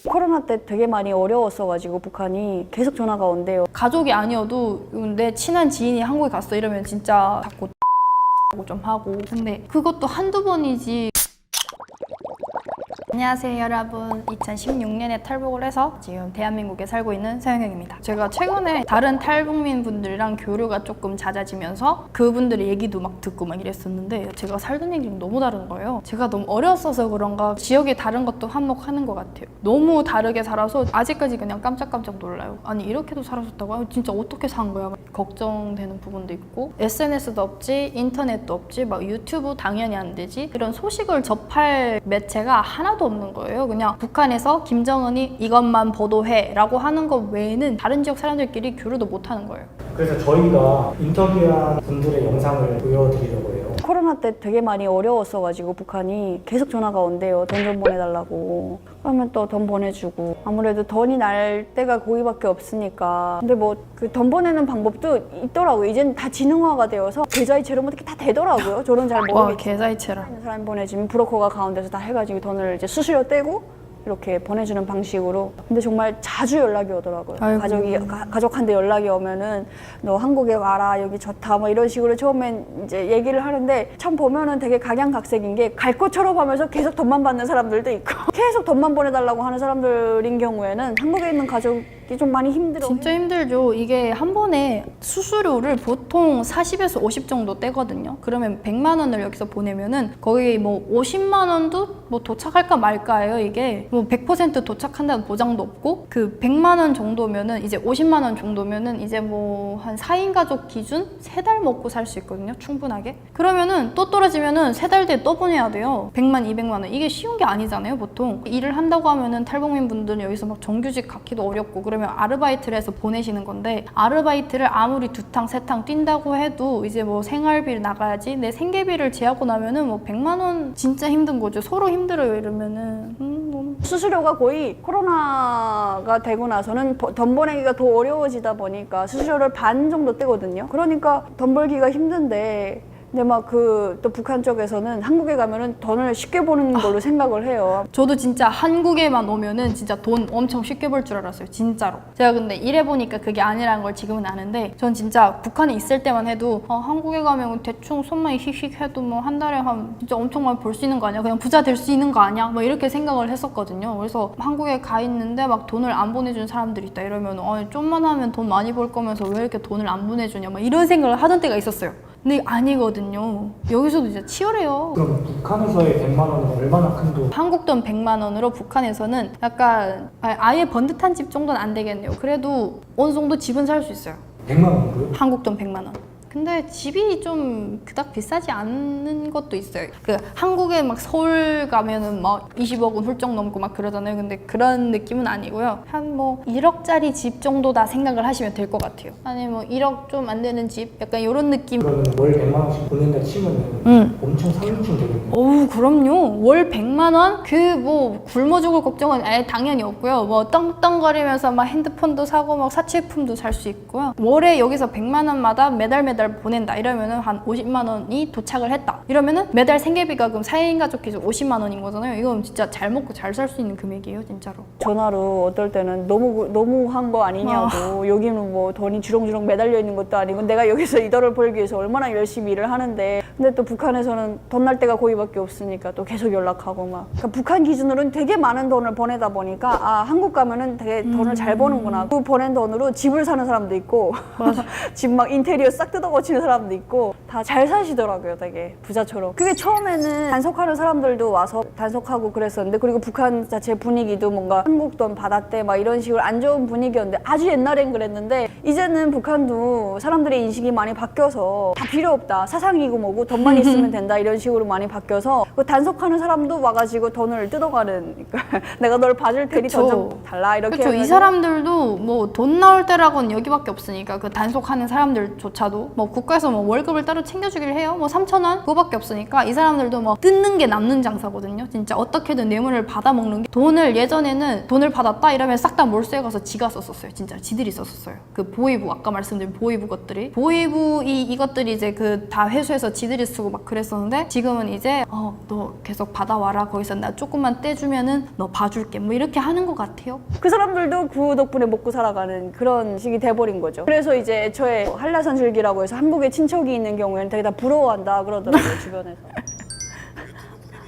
코로나 때 되게 많이 어려웠어가지고 북한이 계속 전화가 온대요. 가족이 아니어도 내 친한 지인이 한국에 갔어 이러면 진짜 자꾸 좀 하고. 근데 그것도 한두 번이지. 안녕하세요 여러분, 2016년에 탈북을 해서 지금 대한민국에 살고 있는 서영영입니다. 제가 최근에 다른 탈북민 분들이랑 교류가 조금 잦아지면서 그분들의 얘기도 막 듣고 막 이랬었는데 제가 살던 얘기랑 너무 다른 거예요. 제가 너무 어렸어서 그런가 지역이 다른 것도 한몫하는 것 같아요. 너무 다르게 살아서 아직까지 그냥 깜짝깜짝 놀라요. 아니 이렇게도 살았었다고? 아니, 진짜 어떻게 산 거야? 막 걱정되는 부분도 있고, SNS도 없지, 인터넷도 없지, 막 유튜브 당연히 안 되지, 이런 소식을 접할 매체가 하나도 없는 거예요. 그냥 북한에서 김정은이 이것만 보도해 라고 하는 것 외에는 다른 지역 사람들끼리 교류도 못 하는 거예요. 그래서 저희가 인터뷰한 분들의 영상을 보여드리려고 해요. 코로나 때 되게 많이 어려웠어가지고 북한이 계속 전화가 온대요. 돈 좀 보내달라고. 그러면 또 돈 보내주고, 아무래도 돈이 날 때가 거기밖에 없으니까. 근데 뭐 그 돈 보내는 방법도 있더라고요. 이젠 다 지능화가 되어서 계좌이체로 뭐 이렇게 다 되더라고요. 저는 잘 와, 모르겠지만 계좌이체라. 있는 사람 보내주면 브로커가 가운데서 다 해가지고 돈을 이제 수수료 떼고 이렇게 보내주는 방식으로. 근데 정말 자주 연락이 오더라고요. 아이고. 가족한테 연락이 오면은 너 한국에 와라, 여기 좋다, 뭐 이런 식으로 처음엔 이제 얘기를 하는데, 참 보면은 되게 각양각색인 게 갈 것처럼 하면서 계속 돈만 받는 사람들도 있고 계속 돈만 보내달라고 하는 사람들인 경우에는 한국에 있는 가족이 좀 많이 힘들어. 진짜 힘들죠. 이게 한 번에 수수료를 보통 40에서 50 정도 떼거든요. 그러면 100만 원을 여기서 보내면은 거의 뭐 50만 원도 뭐 도착할까 말까예요. 이게 뭐 100% 도착한다는 보장도 없고, 그 100만 원 정도면은 이제 50만 원 정도면은 이제 뭐 한 4인 가족 기준 3달 먹고 살 수 있거든요. 충분하게. 그러면은 또 떨어지면은 3달 뒤에 또 보내야 돼요. 100만, 200만 원. 이게 쉬운 게 아니잖아요, 보통. 일을 한다고 하면은 탈북민 분들은 여기서 막 정규직 갖기도 어렵고, 그러면 아르바이트를 해서 보내시는 건데, 아르바이트를 아무리 2탕, 3탕 뛴다고 해도 이제 뭐 생활비를 나가야지, 내 생계비를 제하고 나면은 뭐 100만 원 진짜 힘든 거죠. 서로 힘들어요, 이러면은. 너무. 수수료가 거의 코로나가 되고 나서는 돈 보내기가 더 어려워지다 보니까 수수료를 반 정도 떼거든요. 그러니까 돈 벌기가 힘든데, 근데 막 또 북한 쪽에서는 한국에 가면은 돈을 쉽게 버는 걸로 생각을 해요. 저도 진짜 한국에만 오면은 진짜 돈 엄청 쉽게 벌 줄 알았어요, 진짜로. 제가 근데 일해보니까 그게 아니라는 걸 지금은 아는데, 전 진짜 북한에 있을 때만 해도 한국에 가면 대충 손만 휙휙 해도 뭐 한 달에 한 진짜 엄청 많이 벌 수 있는 거 아니야? 그냥 부자 될 수 있는 거 아니야? 뭐 이렇게 생각을 했었거든요. 그래서 한국에 가 있는데 막 돈을 안 보내주는 사람들이 있다 이러면 좀만 하면 돈 많이 벌 거면서 왜 이렇게 돈을 안 보내주냐 막 이런 생각을 하던 때가 있었어요. 근데 아니거든요. 여기서도 진짜 치열해요. 그럼 북한에서의 100만 원은 얼마나 큰 돈? 한국 돈 100만 원으로 북한에서는 약간 아예 번듯한 집 정도는 안 되겠네요. 그래도 어느 정도 집은 살 수 있어요. 100만 원으로요? 한국 돈 100만 원. 근데 집이 좀 그닥 비싸지 않은 것도 있어요. 그 한국에 막 서울 가면은 막 20억은 훌쩍 넘고 막 그러잖아요. 근데 그런 느낌은 아니고요. 한 뭐 1억짜리 집 정도다 생각을 하시면 될 것 같아요. 아니 뭐 1억 좀 안 되는 집? 약간 이런 느낌. 그러면 월 100만 원씩 보낸다 치면은 엄청 상류층 되겠네요. 어우, 그럼요. 월 100만 원? 그 뭐 굶어 죽을 걱정은 당연히 없고요. 뭐 떵떵거리면서 막 핸드폰도 사고 막 사치품도 살 수 있고요. 월에 여기서 100만 원마다 매달 보낸다 이러면은 한 50만 원이 도착을 했다 이러면은 매달 생계비가 그럼 4인 가족 기준 50만 원인 거잖아요. 이건 진짜 잘 먹고 잘 살 수 있는 금액이에요, 진짜로. 전화로 어떨 때는 너무 한 거 아니냐고. 여기는 뭐 돈이 주렁주렁 매달려 있는 것도 아니고 내가 여기서 이 돈을 벌기 위해서 얼마나 열심히 일을 하는데, 근데 또 북한에서는 돈 날 때가 거기밖에 없으니까 또 계속 연락하고 막. 그러니까 북한 기준으로는 되게 많은 돈을 보내다 보니까 한국 가면은 되게 돈을 잘 버는구나. 그 보낸 돈으로 집을 사는 사람도 있고 집 막 인테리어 싹 뜯어고치는 사람도 있고 다 잘 사시더라고요, 되게 부자처럼. 그게 처음에는 단속하는 사람들도 와서 단속하고 그랬었는데, 그리고 북한 자체 분위기도 뭔가 한국 돈 받았대 막 이런 식으로 안 좋은 분위기였는데, 아주 옛날엔 그랬는데 이제는 북한도 사람들의 인식이 많이 바뀌어서 다 필요 없다, 사상이고 뭐고 돈만 있으면 된다 이런 식으로 많이 바뀌어서 그 단속하는 사람도 와가지고 돈을 뜯어가는 내가 널 봐줄 테니 돈 좀 달라 이렇게. 그렇죠. 이 사람들도 뭐 돈 나올 때라고는 여기밖에 없으니까 그 단속하는 사람들조차도 뭐 국가에서 뭐 월급을 따로 챙겨주기를 해요. 뭐 3,000원 그거밖에 없으니까 이 사람들도 뭐 뜯는 게 남는 장사거든요. 진짜 어떻게든 뇌물을 받아먹는 게. 돈을 예전에는 그러면은 돈을 받았다 이러면 싹 다 몰수해 가서 지가 썼었어요. 진짜 지들이 썼었어요. 그 보이부 아까 말씀드린 보이부 것들이 보이부 이것들이 이제 그 다 회수해서 지들이 쓰고 막 그랬었는데 지금은 이제 너 계속 받아와라 거기서 나 조금만 떼주면은 너 봐줄게 뭐 이렇게 하는 것 같아요. 그 사람들도 그 덕분에 먹고 살아가는 그런 식이 돼버린 거죠. 그래서 이제 애초에 한라산 줄기라고 해서 한국에 친척이 있는 경우에는 되게 다 부러워한다 그러더라고요, 주변에서.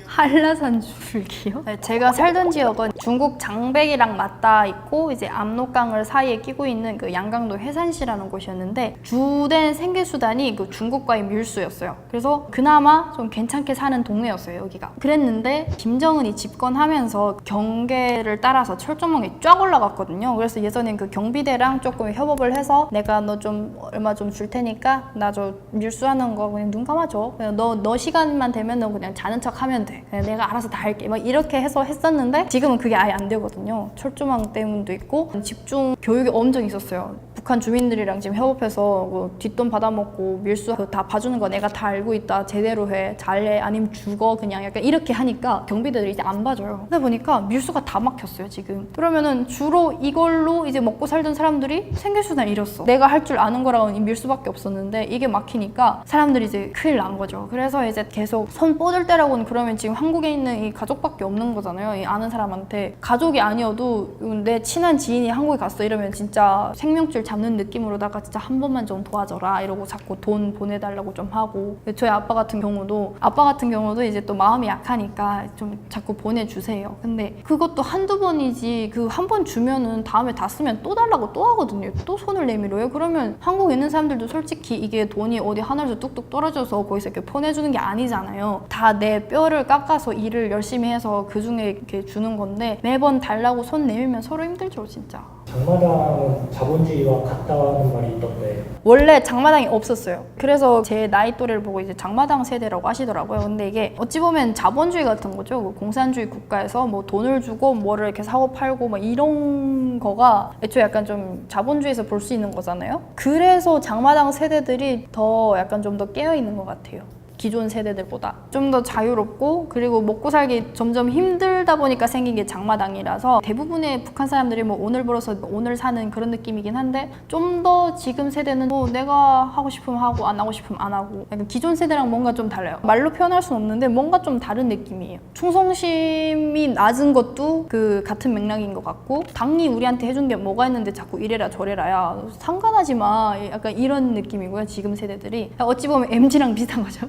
한라산 줄기요? 네, 제가 살던 지역은 중국 장백이랑 맞닿아 있고 이제 압록강을 사이에 끼고 있는 그 양강도 해산시라는 곳이었는데 주된 생계수단이 그 중국과의 밀수였어요. 그래서 그나마 좀 괜찮게 사는 동네였어요, 여기가. 그랬는데 김정은이 집권하면서 경계를 따라서 철조망이 쫙 올라갔거든요. 그래서 예전엔 그 경비대랑 조금 협업을 해서 내가 너 좀 얼마 좀 줄 테니까 나 저 밀수하는 거 그냥 눈 감아줘. 그냥 너 시간만 되면 너 그냥 자는 척 하면 돼. 그냥 내가 알아서 다 할게. 막 이렇게 해서 했었는데 지금은 그게 아예 안 되거든요. 철조망 때문도 있고 집중 교육이 엄청 있었어요. 북한 주민들이랑 지금 협업해서 뭐 뒷돈 받아먹고 밀수 다 봐주는 거 내가 다 알고 있다. 제대로 해. 잘해. 아니면 죽어. 그냥 약간 이렇게 하니까 경비대들이 이제 안 봐줘요. 그러다 보니까 밀수가 다 막혔어요, 지금. 그러면은 주로 이걸로 이제 먹고 살던 사람들이 생계수단을 잃었어. 내가 할 줄 아는 거랑은 이 밀수밖에 없었는데 이게 막히니까 사람들이 이제 큰일 난 거죠. 그래서 이제 계속 손 뻗을 때라고는 그러면 지금 한국에 있는 이 가족밖에 없는 거잖아요. 이 아는 사람한테. 가족이 아니어도 내 친한 지인이 한국에 갔어 이러면 진짜 생명줄 잡는 느낌으로다가 진짜 한 번만 좀 도와줘라 이러고 자꾸 돈 보내달라고 좀 하고. 저희 아빠 같은 경우도 이제 또 마음이 약하니까 좀 자꾸 보내주세요. 근데 그것도 한두 번이지 그 한 번 주면은 다음에 다 쓰면 또 달라고 또 하거든요. 또 손을 내밀어요. 그러면 한국에 있는 사람들도 솔직히 이게 돈이 어디 하늘에서 뚝뚝 떨어져서 거기서 이렇게 보내주는 게 아니잖아요. 다 내 뼈를 깎아서 일을 열심히 해서 그 중에 이렇게 주는 건데 매번 달라고 손 내밀면 서로 힘들죠, 진짜. 장마당은 자본주의와 같다는 말이 있던데 원래 장마당이 없었어요. 그래서 제 나이 또래를 보고 이제 장마당 세대라고 하시더라고요. 근데 이게 어찌 보면 자본주의 같은 거죠. 그 공산주의 국가에서 뭐 돈을 주고 뭐를 이렇게 사고 팔고 막 이런 거가 애초에 약간 좀 자본주의에서 볼 수 있는 거잖아요. 그래서 장마당 세대들이 더 약간 좀 더 깨어 있는 것 같아요. 기존 세대들보다 좀 더 자유롭고 그리고 먹고 살기 점점 힘들다 보니까 생긴 게 장마당이라서 대부분의 북한 사람들이 뭐 오늘 벌어서 오늘 사는 그런 느낌이긴 한데 좀 더 지금 세대는 뭐 내가 하고 싶으면 하고 안 하고 싶으면 안 하고 약간 기존 세대랑 뭔가 좀 달라요. 말로 표현할 수는 없는데 뭔가 좀 다른 느낌이에요. 충성심이 낮은 것도 그 같은 맥락인 것 같고 당이 우리한테 해준 게 뭐가 있는데 자꾸 이래라 저래라 야 상관하지 마 약간 이런 느낌이고요. 지금 세대들이 어찌 보면 MZ랑 비슷한 거죠.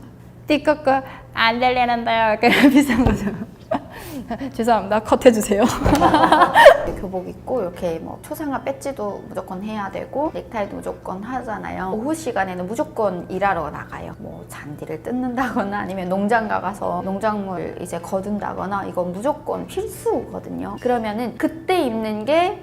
띠꺼꺼 안 들리는데요. 약간 비슷한 거죠. 죄송합니다. 컷해주세요. 교복 입고 이렇게 뭐 초상화 배지도 무조건 해야 되고 넥타이도 무조건 하잖아요. 오후 시간에는 무조건 일하러 나가요. 뭐 잔디를 뜯는다거나 아니면 농장 가서 농작물 이제 거둔다거나 이건 무조건 필수거든요. 그러면은 그때 입는 게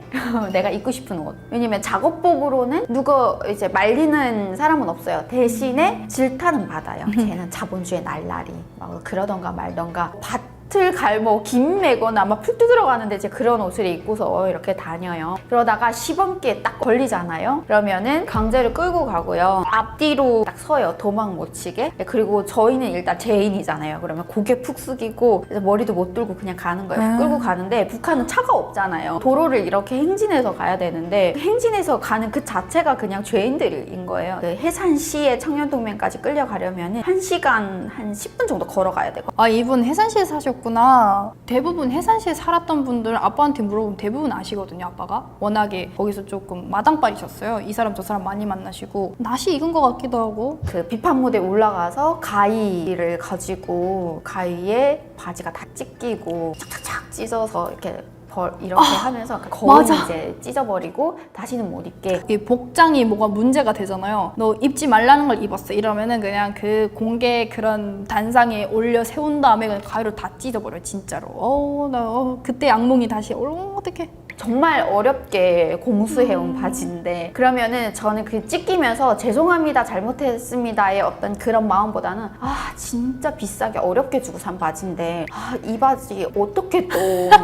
내가 입고 싶은 옷. 왜냐면 작업복으로는 누가 이제 말리는 사람은 없어요. 대신에 질타는 받아요. 쟤는 자본주의 날라리 막 그러던가 말던가 밭을 갈고 김 매거나 막 풀 뜯으러 가는데 이제 그런 옷을 입고서 이렇게 다녀요. 그러다가 시범기에 딱 걸리잖아요. 그러면은 강제로 끌고 가고요. 앞뒤로 딱 서요. 도망 못 치게. 그리고 저희는 일단 죄인이잖아요. 그러면 고개 푹 숙이고 머리도 못 들고 그냥 가는 거예요. 끌고 가는데 북한은 차가 없잖아요. 도로를 이렇게 행진해서 가야 되는데 행진해서 가는 그 자체가 그냥 죄인들인 거예요. 그 해산시의 청년동맹까지 끌려가려면은 1시간 한 10분 정도 걸어가야 되고. 아 이분 해산시에 사셨구나. 대부분 해산시에 살았던 분들은 아빠한테 물어보면 대부분 아시거든요. 아빠가 워낙에 거기서 조금 마당발이셨어요. 이 사람 저 사람 많이 만나시고 낯이 익은 것 같기도 하고. 그 비판무대에 올라가서 가위를 가지고 가위에 바지가 다 찢기고 착착착 찢어서 이렇게 하면서 거의 맞아. 이제 찢어버리고 다시는 못 입게. 이 복장이 뭐가 문제가 되잖아요. 너 입지 말라는 걸 입었어. 이러면은 그냥 그 공개 그런 단상에 올려 세운 다음에 그냥 가위로 다 찢어버려요. 진짜로. 그때 악몽이 다시 어떡해. 정말 어렵게 공수해온 바지인데 그러면은 저는 그 찢기면서 죄송합니다 잘못했습니다의 어떤 그런 마음보다는 아 진짜 비싸게 어렵게 주고 산 바지인데 아 이 바지 어떻게 또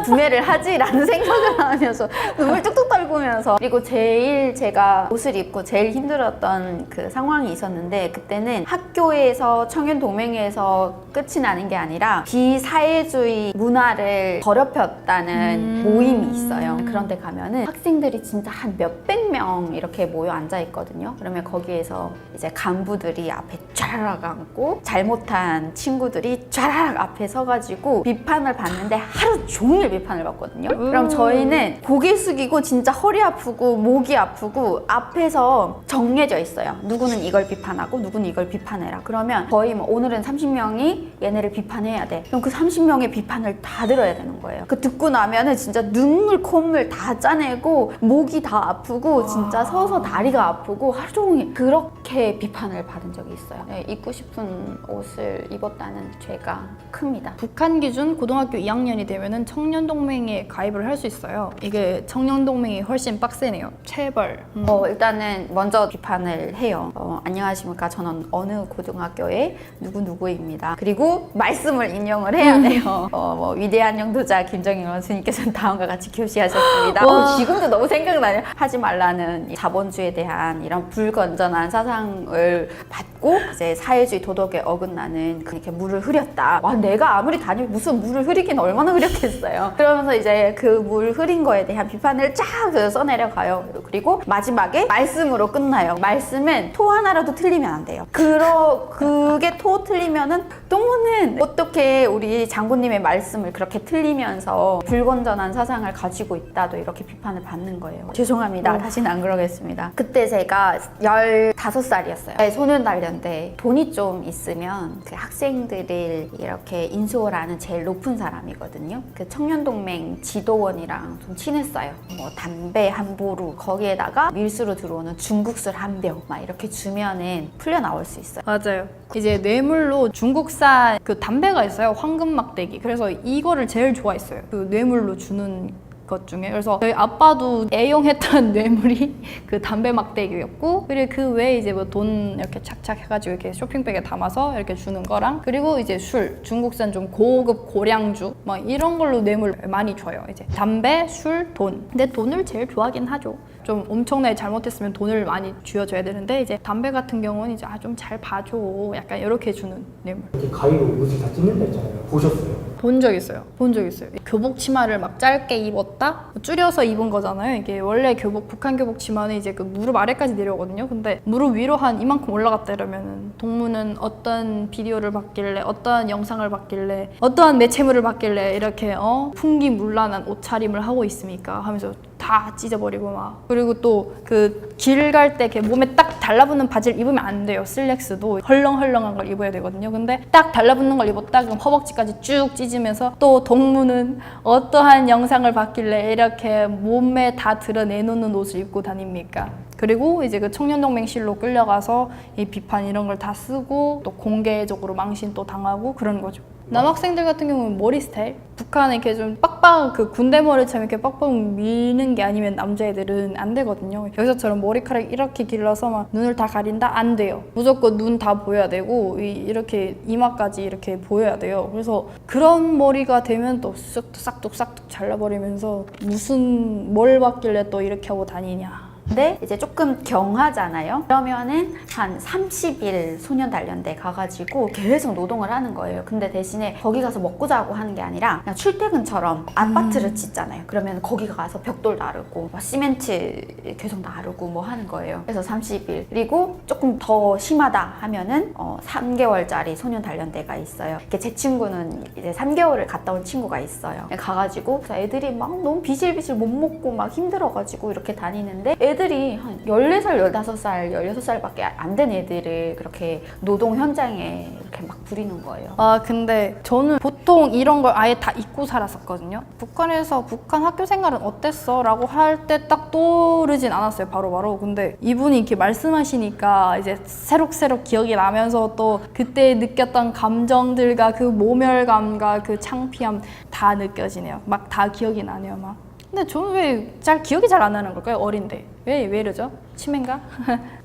구매를 하지라는 생각을 하면서 눈물 뚝뚝 떨구면서 그리고 제일 제가 옷을 입고 제일 힘들었던 그 상황이 있었는데 그때는 학교에서 청년동맹회에서 끝이 나는 게 아니라 비사회주의 문화를 더럽혔다는 모임이 있어요. 그런데 가면은 학생들이 진짜 한 몇백 명 이렇게 모여 앉아 있거든요. 그러면 거기에서 이제 간부들이 앞에 쫘라락 앉고 잘못한 친구들이 쫘라락 앞에 서가지고 비판을 받는데 하루 종일 비판을 받거든요. 그럼 저희는 고개 숙이고 진짜 허리 아프고 목이 아프고 앞에서 정해져 있어요. 누구는 이걸 비판하고 누구는 이걸 비판해라. 그러면 거의 뭐 오늘은 30명이 얘네를 비판해야 돼. 그럼 그 30명의 비판을 다 들어야 되는 거예요. 그 듣고 나면은 진짜 눈물 콧물 다 짜내고 목이 다 아프고 진짜 서서 다리가 아프고 하루 종일 그렇게 비판을 받은 적이 있어요. 네, 입고 싶은 옷을 입었다는 죄가 큽니다. 북한 기준 고등학교 2학년이 되면은 청년동맹에 가입을 할 수 있어요. 이게 청년동맹이 훨씬 빡세네요. 체벌. 일단은 먼저 비판을 해요. 안녕하십니까. 저는 어느 고등학교의 누구누구입니다. 그리고 말씀을 인용을 해야 돼요. 위대한 영도자 김정일 원수님께서는 다음과 같이 교시하셨습니다. 지금도 너무 생각나요. 하지 말라는 이 자본주의에 대한 이런 불건전한 사상을 받고 이제 사회주의 도덕에 어긋나는 그렇게 물을 흐렸다. 와, 내가 아무리 다니면 무슨 물을 흐리긴 얼마나 흐렸겠어요. 그러면서 이제 그 물 흐린 거에 대한 비판을 쫙 써내려가요. 그리고 마지막에 말씀으로 끝나요. 말씀은 토 하나라도 틀리면 안 돼요. 그게 토 틀리면은 동무는 어떻게 우리 장군님의 말씀을 그렇게 틀리면서 불건전한 사상을 가지고 있다도 이렇게 비판을 받는 거예요. 죄송합니다. 다시는 안 그러겠습니다. 그때 제가 15살이었어요. 소년단련대 돈이 좀 있으면 그 학생들을 이렇게 인수호라는 제일 높은 사람이거든요. 그 청년동맹 지도원이랑 좀 친했어요. 뭐 담배 한 보루 거기에다가 밀수로 들어오는 중국술 한 병 막 이렇게 주면은 풀려 나올 수 있어요. 맞아요. 이제 뇌물로 중국산 그 담배가 있어요. 황금 막대기. 그래서 이거를 제일 좋아했어요. 그 뇌물로 주는 것 중에. 그래서 저희 아빠도 애용했던 뇌물이 그 담배 막대기였고, 그리고 그 외에 이제 뭐 돈 이렇게 착착 해가지고 이렇게 쇼핑백에 담아서 이렇게 주는 거랑, 그리고 이제 술, 중국산 좀 고급 고량주 막 이런 걸로 뇌물 많이 줘요. 이제 담배, 술, 돈. 근데 돈을 제일 좋아하긴 하죠. 좀 엄청나게 잘못했으면 돈을 많이 쥐어줘야 되는데, 이제 담배 같은 경우는 이제 좀 잘 봐줘, 약간 이렇게 주는 뇌물. 이렇게 가위로 옷을 다 찢는다 했잖아요. 보셨어요? 본 적 있어요. 본 적 있어요. 교복 치마를 막 짧게 입었다? 줄여서 입은 거잖아요. 이게 원래 교복, 북한 교복 치마는 이제 그 무릎 아래까지 내려오거든요. 근데 무릎 위로 한 이만큼 올라갔다 이러면은 동무는 어떤 비디오를 봤길래, 어떠한 영상을 봤길래, 어떠한 매체물을 봤길래 이렇게 풍기문란한 옷차림을 하고 있습니까? 하면서 다 찢어버리고 막. 그리고 또 그 길 갈 때 몸에 딱 달라붙는 바지를 입으면 안 돼요. 슬랙스도 헐렁헐렁한 걸 입어야 되거든요. 근데 딱 달라붙는 걸 입었다 그럼 허벅지까지 쭉 찢으면서, 또 동무는 어떠한 영상을 봤길래 이렇게 몸에 다 드러내놓는 옷을 입고 다닙니까? 그리고 이제 그 청년동맹실로 끌려가서 이 비판 이런 걸 다 쓰고 또 공개적으로 망신 또 당하고 그런 거죠. 남학생들 같은 경우는 머리 스타일, 북한에 이렇게 좀 빡빡, 그 군대 머리처럼 이렇게 빡빡 미는 게 아니면 남자애들은 안 되거든요. 여기서처럼 머리카락 이렇게 길러서 막 눈을 다 가린다? 안 돼요. 무조건 눈 다 보여야 되고 이렇게 이마까지 이렇게 보여야 돼요. 그래서 그런 머리가 되면 또 싹둑 잘라버리면서 무슨 뭘 봤길래 또 이렇게 하고 다니냐. 근데 이제 조금 경하잖아요. 그러면은 한 30일 소년단련대 가가지고 계속 노동을 하는 거예요. 근데 대신에 거기 가서 먹고 자고 하는 게 아니라 그냥 출퇴근처럼 아파트를 짓잖아요. 그러면 거기 가서 벽돌 나르고 시멘트 계속 나르고 뭐 하는 거예요. 그래서 30일. 그리고 조금 더 심하다 하면은 3개월짜리 소년단련대가 있어요. 제 친구는 이제 3개월을 갔다 온 친구가 있어요. 가가지고 애들이 막 너무 비실비실 못 먹고 막 힘들어가지고 이렇게 다니는데, 애들이 한 14살, 15살, 16살밖에 안 된 애들을 그렇게 노동 현장에 이렇게 막 부리는 거예요. 근데 저는 보통 이런 걸 아예 다 잊고 살았었거든요. 북한에서 북한 학교 생활은 어땠어? 라고 할 때 딱 떠오르진 않았어요, 바로바로. 근데 이분이 이렇게 말씀하시니까 이제 새록새록 기억이 나면서 또 그때 느꼈던 감정들과 그 모멸감과 그 창피함 다 느껴지네요. 막 다 기억이 나네요, 막. 근데 저는 왜 기억이 잘 안 나는 걸까요? 어린데. 왜 이러죠? 치매인가?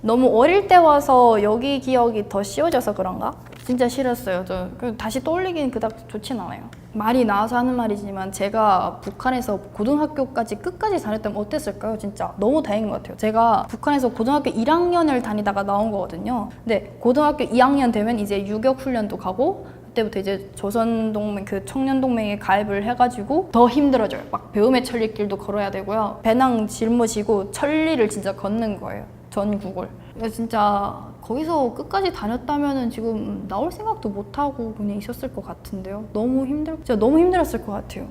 너무 어릴 때 와서 여기 기억이 더 씌워져서 그런가? 진짜 싫었어요. 다시 떠올리기는 그닥 좋진 않아요. 말이 나와서 하는 말이지만 제가 북한에서 고등학교까지 끝까지 다녔다면 어땠을까요? 진짜 너무 다행인 것 같아요. 제가 북한에서 고등학교 1학년을 다니다가 나온 거거든요. 근데 고등학교 2학년 되면 이제 유격 훈련도 가고 그때부터 이제 조선동맹 그 청년동맹에 가입을 해가지고 더 힘들어져요. 막 배움의 천리길도 걸어야 되고요. 배낭 짊어지고 천리를 진짜 걷는 거예요. 전국을. 그러니까 진짜 거기서 끝까지 다녔다면은 지금 나올 생각도 못 하고 그냥 있었을 것 같은데요. 진짜 너무 힘들었을 것 같아요.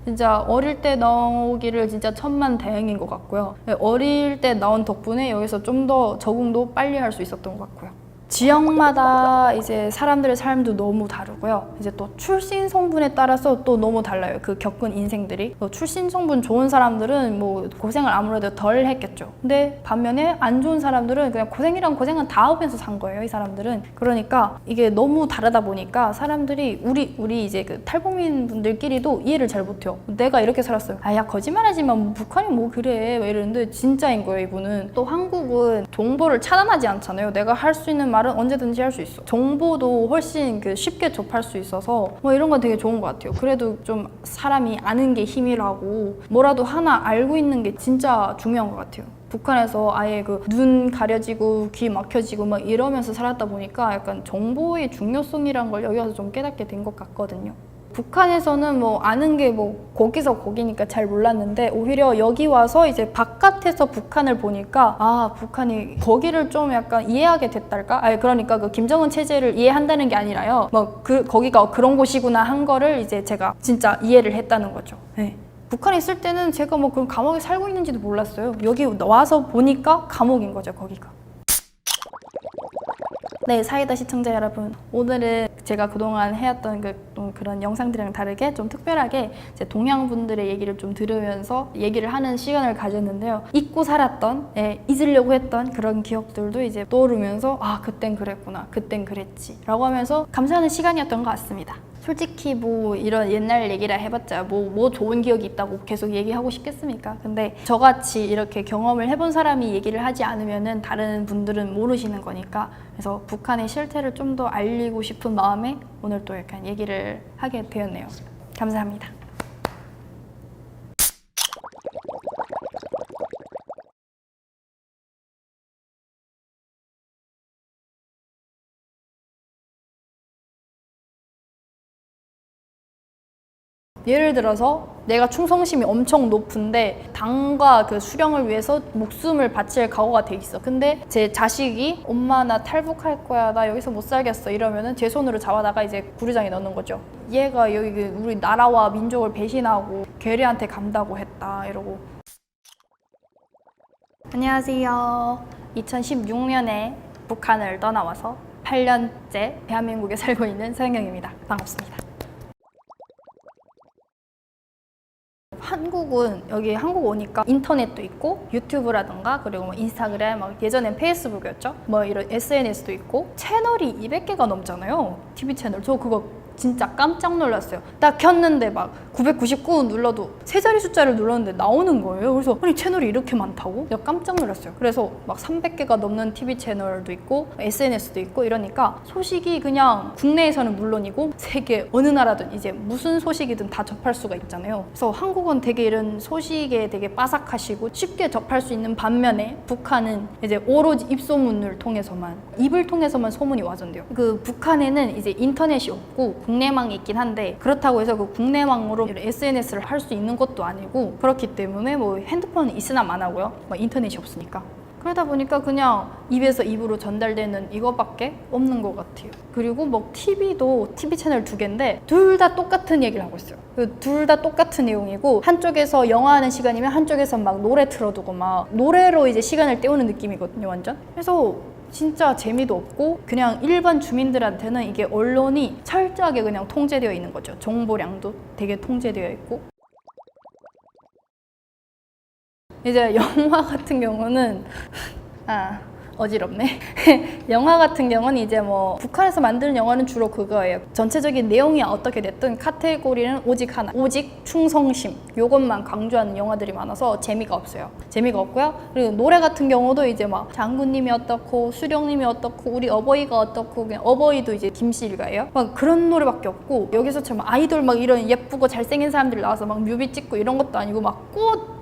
진짜 어릴 때 나오기를 진짜 천만 다행인 것 같고요. 어릴 때 나온 덕분에 여기서 좀 더 적응도 빨리 할 수 있었던 것 같고요. 지역마다 이제 사람들의 삶도 너무 다르고요. 이제 또 출신 성분에 따라서 또 너무 달라요. 그 겪은 인생들이. 출신 성분 좋은 사람들은 뭐 고생을 아무래도 덜 했겠죠. 근데 반면에 안 좋은 사람들은 그냥 고생이랑 고생은 다 하면서 산 거예요. 이 사람들은. 그러니까 이게 너무 다르다 보니까 사람들이 우리 이제 그 탈북민 분들끼리도 이해를 잘 못해요. 내가 이렇게 살았어요. 야 거짓말하지만 뭐 북한이 뭐 그래 이러는데 진짜인 거예요. 이분은. 또 한국은 정보를 차단하지 않잖아요. 내가 할 수 있는 말은 언제든지 할 수 있어. 정보도 훨씬 쉽게 접할 수 있어서 뭐 이런 건 되게 좋은 것 같아요. 그래도 좀 사람이 아는 게 힘이라고 뭐라도 하나 알고 있는 게 진짜 중요한 것 같아요. 북한에서 아예 눈 가려지고 귀 막혀지고 막 이러면서 살았다 보니까 약간 정보의 중요성이란 걸 여기 와서 좀 깨닫게 된 것 같거든요. 북한에서는 뭐 아는 게 뭐 거기서 거기니까 잘 몰랐는데 오히려 여기 와서 이제 바깥에서 북한을 보니까 아 북한이 거기를 좀 약간 이해하게 됐달까? 그러니까 그 김정은 체제를 이해한다는 게 아니라요. 뭐 거기가 그런 곳이구나 한 거를 이제 제가 진짜 이해를 했다는 거죠. 네. 북한에 있을 때는 제가 뭐 그런 감옥에 살고 있는지도 몰랐어요. 여기 와서 보니까 감옥인 거죠, 거기가. 네, 사이다 시청자 여러분. 오늘은 제가 그동안 해왔던 그런 영상들이랑 다르게 좀 특별하게 이제 동양 분들의 얘기를 좀 들으면서 얘기를 하는 시간을 가졌는데요. 잊고 살았던, 잊으려고 했던 그런 기억들도 이제 떠오르면서 아, 그땐 그랬구나, 그땐 그랬지 라고 하면서 감사하는 시간이었던 것 같습니다. 솔직히 뭐 이런 옛날 얘기라 해봤자 뭐 좋은 기억이 있다고 계속 얘기하고 싶겠습니까? 근데 저같이 이렇게 경험을 해본 사람이 얘기를 하지 않으면은 다른 분들은 모르시는 거니까 그래서 북한의 실태를 좀 더 알리고 싶은 마음에 오늘 또 약간 얘기를 하게 되었네요. 감사합니다. 예를 들어서 내가 충성심이 엄청 높은데 당과 그 수령을 위해서 목숨을 바칠 각오가 돼 있어. 근데 제 자식이 엄마 나 탈북할 거야, 나 여기서 못 살겠어 이러면은 제 손으로 잡아다가 이제 구류장에 넣는 거죠. 얘가 여기 우리 나라와 민족을 배신하고 괴뢰한테 간다고 했다 이러고. 안녕하세요. 2016년에 북한을 떠나와서 8년째 대한민국에 살고 있는 서영경입니다. 반갑습니다. 한국은 여기 한국 오니까 인터넷도 있고 유튜브라던가 그리고 뭐 인스타그램 막 예전엔 페이스북이었죠. 뭐 이런 SNS도 있고 채널이 200개가 넘잖아요. TV 채널. 저 그거 진짜 깜짝 놀랐어요. 딱 켰는데 막 999 눌러도 세 자리 숫자를 눌렀는데 나오는 거예요. 그래서 아니 채널이 이렇게 많다고? 내가 깜짝 놀랐어요. 그래서 막 300개가 넘는 TV 채널도 있고 SNS도 있고 이러니까 소식이 그냥 국내에서는 물론이고 세계 어느 나라든 이제 무슨 소식이든 다 접할 수가 있잖아요. 그래서 한국은 되게 이런 소식에 되게 빠삭하시고 쉽게 접할 수 있는 반면에 북한은 이제 오로지 입소문을 통해서만 입을 통해서만 소문이 와전돼요. 그 북한에는 이제 인터넷이 없고 국내망이 있긴 한데 그렇다고 해서 그 국내망으로 SNS를 할 수 있는 것도 아니고 그렇기 때문에 뭐 핸드폰은 있으나 마나고요. 뭐 인터넷이 없으니까. 그러다 보니까 그냥 입에서 입으로 전달되는 이거밖에 없는 것 같아요. 그리고 뭐 TV도 TV 채널 2개인데 둘 다 똑같은 얘기를 하고 있어요. 둘 다 똑같은 내용이고 한쪽에서 영화 하는 시간이면 한쪽에서 막 노래 틀어두고 막 노래로 이제 시간을 때우는 느낌이거든요, 완전. 그래서 진짜 재미도 없고 그냥 일반 주민들한테는 이게 언론이 철저하게 그냥 통제되어 있는 거죠. 정보량도 되게 통제되어 있고. 이제 영화 같은 경우는 어지럽네. 영화 같은 경우는 이제 뭐 북한에서 만드는 영화는 주로 그거예요. 전체적인 내용이 어떻게 됐든 카테고리는 오직 하나, 오직 충성심, 요것만 강조하는 영화들이 많아서 재미가 없어요. 재미가 없고요. 그리고 노래 같은 경우도 이제 막 장군님이 어떻고 수령님이 어떻고 우리 어버이가 어떻고, 그냥 어버이도 이제 김씨일가예요. 막 그런 노래밖에 없고, 여기서처럼 아이돌 막 이런 예쁘고 잘생긴 사람들이 나와서 막 뮤비 찍고 이런 것도 아니고 막 꽃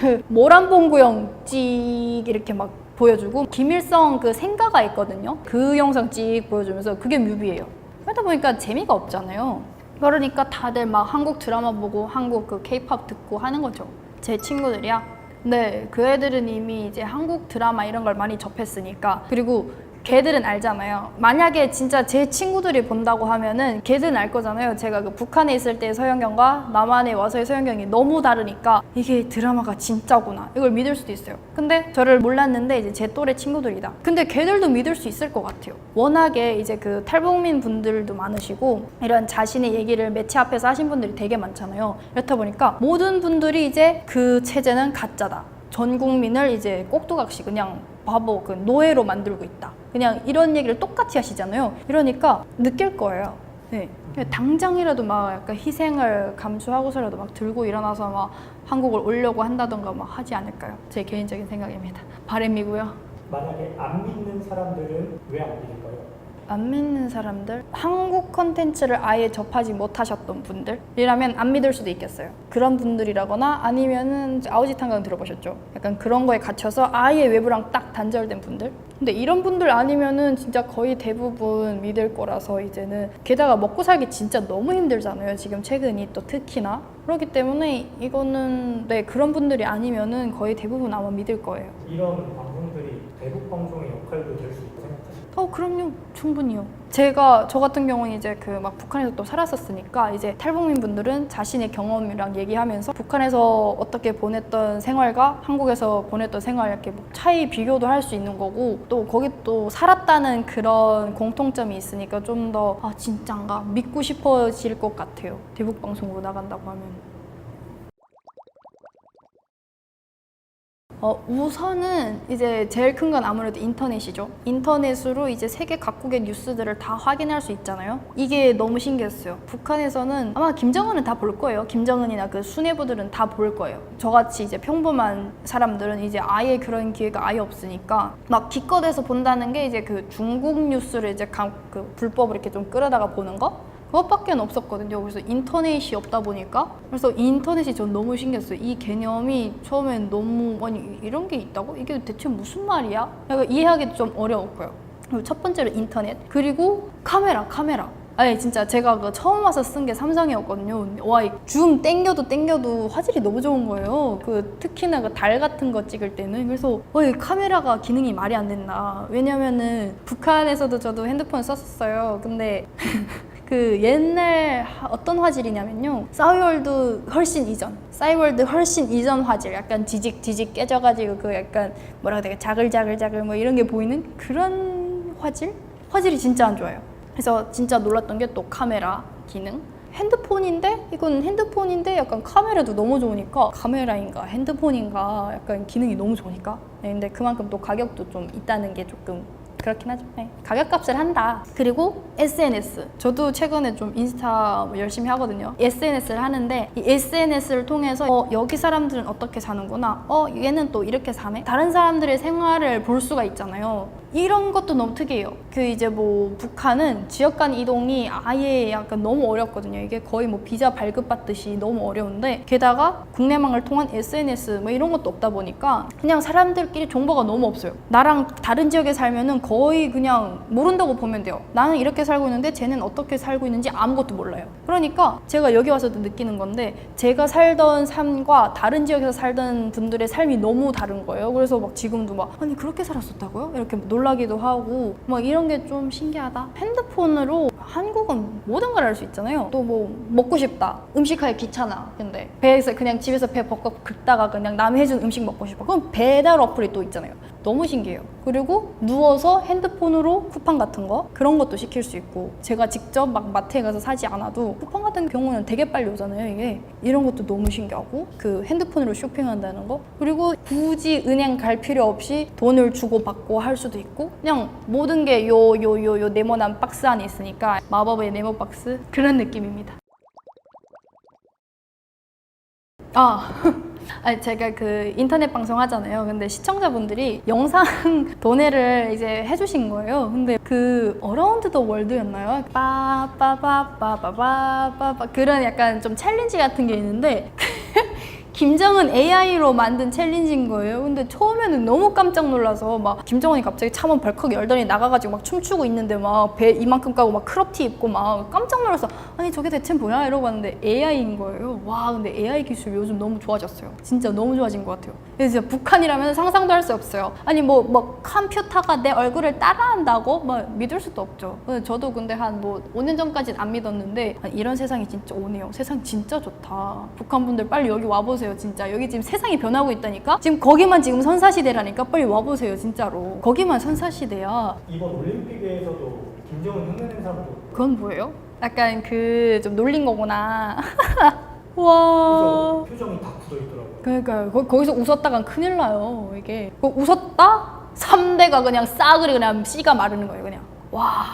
그 모란봉구형 찍 이렇게 막 보여주고, 김일성 그 생가가 있거든요. 그 영상 찍 보여주면서 그게 뮤비예요. 그러다 보니까 재미가 없잖아요. 그러니까 다들 막 한국 드라마 보고 한국 그 케이팝 듣고 하는 거죠. 제 친구들이야. 네, 그 애들은 이미 이제 한국 드라마 이런 걸 많이 접했으니까. 그리고 걔들은 알잖아요. 만약에 진짜 제 친구들이 본다고 하면은 걔들은 알 거잖아요. 제가 그 북한에 있을 때의 서영경과 남한에 와서의 서영경이 너무 다르니까 이게 드라마가 진짜구나, 이걸 믿을 수도 있어요. 근데 저를 몰랐는데 이제 제 또래 친구들이다. 근데 걔들도 믿을 수 있을 것 같아요. 워낙에 이제 그 탈북민 분들도 많으시고 이런 자신의 얘기를 매체 앞에서 하신 분들이 되게 많잖아요. 그렇다 보니까 모든 분들이 이제 그 체제는 가짜다, 전 국민을 이제 꼭두각시 그냥 바보, 그 노예로 만들고 있다, 그냥 이런 얘기를 똑같이 하시잖아요. 이러니까 느낄 거예요. 네. 당장이라도 막 약간 희생을 감수하고서라도 막 들고 일어나서 막 한국을 오려고 한다던가 막 하지 않을까요? 제 개인적인 생각입니다. 바람이고요. 만약에 안 믿는 사람들은 왜 안 믿을까요? 안 믿는 사람들? 한국 컨텐츠를 아예 접하지 못하셨던 분들이라면 안 믿을 수도 있겠어요. 그런 분들이라거나 아니면은 아우지탄강 들어보셨죠? 약간 그런 거에 갇혀서 아예 외부랑 딱 단절된 분들? 근데 이런 분들 아니면은 진짜 거의 대부분 믿을 거라서 이제는. 게다가 먹고 살기 진짜 너무 힘들잖아요. 지금 최근이 또 특히나. 그렇기 때문에 이거는 네, 그런 분들이 아니면은 거의 대부분 아마 믿을 거예요. 이런 방송들이 대북 방송의 역할도 될 수 있다고 생각하시나요? 그럼요. 충분히요. 저 같은 경우는 이제 그 막 북한에서 또 살았었으니까 이제 탈북민 분들은 자신의 경험이랑 얘기하면서 북한에서 어떻게 보냈던 생활과 한국에서 보냈던 생활 이렇게 뭐 차이 비교도 할 수 있는 거고, 또 거기 또 살았다는 그런 공통점이 있으니까 좀 더 진짠가 믿고 싶어질 것 같아요. 대북 방송으로 나간다고 하면. 우선은 이제 제일 큰 건 아무래도 인터넷이죠. 인터넷으로 이제 세계 각국의 뉴스들을 다 확인할 수 있잖아요. 이게 너무 신기했어요. 북한에서는 아마 김정은은 다 볼 거예요. 김정은이나 그 수뇌부들은 다 볼 거예요. 저같이 이제 평범한 사람들은 이제 아예 그런 기회가 아예 없으니까 막 기껏해서 본다는 게 이제 그 중국 뉴스를 이제 그 불법으로 이렇게 좀 끌어다가 보는 거? 그것밖에 없었거든요. 그래서 인터넷이 없다 보니까. 그래서 인터넷이 전 너무 신기했어요. 이 개념이 처음엔 너무 아니 이런 게 있다고? 이게 대체 무슨 말이야? 약간 이해하기도 좀 어려웠고요. 그리고 첫 번째로 인터넷, 그리고 카메라. 아니 진짜 제가 그 처음 와서 쓴 게 삼성이었거든요. 와, 줌 땡겨도 화질이 너무 좋은 거예요. 그 특히나 그 달 같은 거 찍을 때는. 그래서 이 카메라가 기능이 말이 안 된다. 왜냐면은 북한에서도 저도 핸드폰 썼었어요. 근데 그 옛날 어떤 화질이냐면요, 싸이월드 훨씬 이전 화질, 약간 지직 깨져가지고 그 약간 뭐라고 해야 되나, 자글자글 뭐 이런 게 보이는 그런 화질이 진짜 안 좋아요. 그래서 진짜 놀랐던 게 또 카메라 기능. 이건 핸드폰인데 약간 카메라도 너무 좋으니까, 카메라인가 핸드폰인가 약간 기능이 너무 좋으니까. 네, 근데 그만큼 또 가격도 좀 있다는 게 조금 그렇긴 하죠. 네. 가격값을 한다. 그리고 SNS. 저도 최근에 좀 인스타 열심히 하거든요. SNS를 하는데 이 SNS를 통해서 여기 사람들은 어떻게 사는구나. 얘는 또 이렇게 사네. 다른 사람들의 생활을 볼 수가 있잖아요. 이런 것도 너무 특이해요. 그 이제 뭐 북한은 지역 간 이동이 아예 약간 너무 어렵거든요. 이게 거의 뭐 비자 발급받듯이 너무 어려운데, 게다가 국내망을 통한 SNS 뭐 이런 것도 없다 보니까 그냥 사람들끼리 정보가 너무 없어요. 나랑 다른 지역에 살면은 거의 그냥 모른다고 보면 돼요. 나는 이렇게 살고 있는데 쟤는 어떻게 살고 있는지 아무것도 몰라요. 그러니까 제가 여기 와서도 느끼는 건데, 제가 살던 삶과 다른 지역에서 살던 분들의 삶이 너무 다른 거예요. 그래서 막 지금도 막 아니 그렇게 살았었다고요? 이렇게 놀라기도 하고 막 이런 게 좀 신기하다. 핸드폰으로 한국은 모든 걸 알 수 있잖아요. 또 뭐 먹고 싶다, 음식하기 귀찮아, 근데 그냥 집에서 배 벅벅 긁다가 그냥 남이 해준 음식 먹고 싶어, 그럼 배달 어플이 또 있잖아요. 너무 신기해요. 그리고 누워서 핸드폰으로 쿠팡 같은 거 그런 것도 시킬 수 있고 제가 직접 막 마트에 가서 사지 않아도 쿠팡 같은 경우는 되게 빨리 오잖아요. 이게 이런 것도 너무 신기하고 그 핸드폰으로 쇼핑한다는 거 그리고 굳이 은행 갈 필요 없이 돈을 주고 받고 할 수도 있고 그냥 모든 게 요 네모난 박스 안에 있으니까 마법의 네모 박스 그런 느낌입니다. 아니, 제가 그 인터넷 방송 하잖아요. 근데 시청자분들이 영상 도내를 이제 해주신 거예요. 근데 그 어라운드 더 월드였나요? 빠빠빠빠빠빠빠 그런 약간 좀 챌린지 같은 게 있는데 김정은 AI로 만든 챌린지인 거예요. 근데 처음에는 너무 깜짝 놀라서 막 김정은이 갑자기 차문 벌컥 열더니 나가가지고 막 춤추고 있는데 막 배 이만큼 까고 막 크롭티 입고 막 깜짝 놀라서 아니 저게 대체 뭐야 이러고 봤는데 AI인 거예요. 와 근데 AI 기술 요즘 너무 좋아졌어요. 진짜 너무 좋아진 것 같아요. 근데 진짜 북한이라면 상상도 할 수 없어요. 아니 뭐 컴퓨터가 내 얼굴을 따라한다고? 막 믿을 수도 없죠. 저도 근데 한 5년 전까지는 안 믿었는데 이런 세상이 진짜 오네요. 세상 진짜 좋다. 북한 분들 빨리 여기 와보세요. 진짜 여기 지금 세상이 변하고 있다니까. 지금 거기만 지금 선사시대라니까. 빨리 와보세요 진짜로. 거기만 선사시대야. 이번 올림픽에서도 김정은 흉내낸 사람도 그건 뭐예요? 약간 그 좀 놀린 거구나. 와. 그래서 표정이 다 굳어있더라고요. 그러니까요. 거기서 웃었다간 큰일 나요. 이게 웃었다? 3대가 그냥 싸그리 그냥 씨가 마르는 거예요. 그냥 와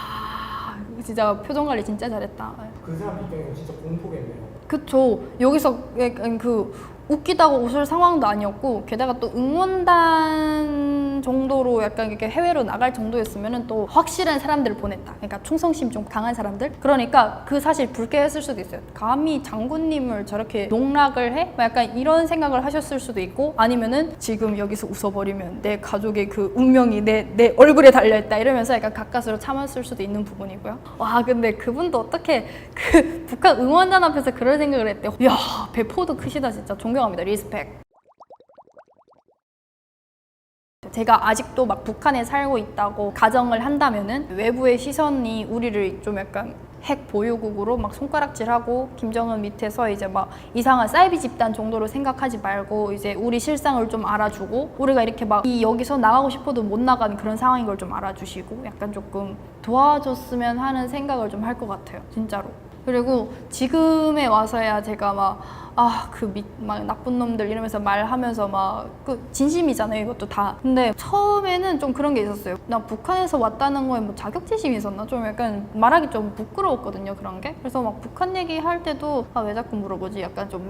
진짜 표정 관리 진짜 잘했다. 그 사람 입장에서 진짜 공포겠네요. 그쵸. 여기서 약간 그 웃기다고 웃을 상황도 아니었고 게다가 또 응원단 정도로 약간 이렇게 해외로 나갈 정도였으면은 또 확실한 사람들을 보냈다. 그러니까 충성심 좀 강한 사람들. 그러니까 그 사실 불쾌했을 수도 있어요. 감히 장군님을 저렇게 농락을 해? 약간 이런 생각을 하셨을 수도 있고 아니면은 지금 여기서 웃어버리면 내 가족의 그 운명이 내 얼굴에 달려있다 이러면서 약간 가까스로 참았을 수도 있는 부분이고요. 와 근데 그분도 어떻게 그 북한 응원단 앞에서 그럴 생각을 했대요. 이야 배포도 크시다 진짜. 존경합니다. 리스펙. 제가 아직도 막 북한에 살고 있다고 가정을 한다면은 외부의 시선이 우리를 좀 약간 핵 보유국으로 막 손가락질하고 김정은 밑에서 이제 막 이상한 사이비 집단 정도로 생각하지 말고 이제 우리 실상을 좀 알아주고 우리가 이렇게 막 여기서 나가고 싶어도 못 나가는 그런 상황인 걸 좀 알아주시고 약간 조금 도와줬으면 하는 생각을 좀 할 것 같아요. 진짜로. 그리고 지금에 와서야 제가 막 막 나쁜 놈들 이러면서 말하면서 막 그 진심이잖아요 이것도 다. 근데 처음에는 좀 그런 게 있었어요. 나 북한에서 왔다는 거에 뭐 자격지심이 있었나? 좀 약간 말하기 좀 부끄러웠거든요 그런 게. 그래서 막 북한 얘기 할 때도 왜 자꾸 물어보지? 약간 좀